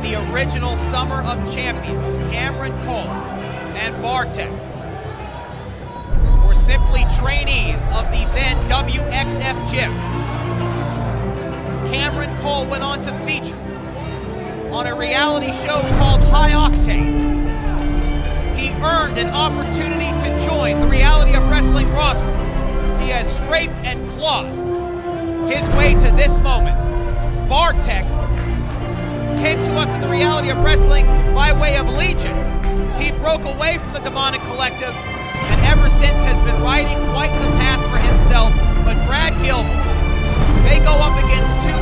the original Summer of Champions, Cameron Cole and Bartek, were simply trainees of the then WXF gym. Cameron Cole went on to feature on a reality show called High Octane. He earned an opportunity to join the Reality of Wrestling roster. He has scraped and clawed his way to this moment. Bartek came to us in the Reality of Wrestling by way of Legion. He broke away from the Demonic Collective and ever since has been riding quite the path for himself. But Brad Gilmore, they go up against two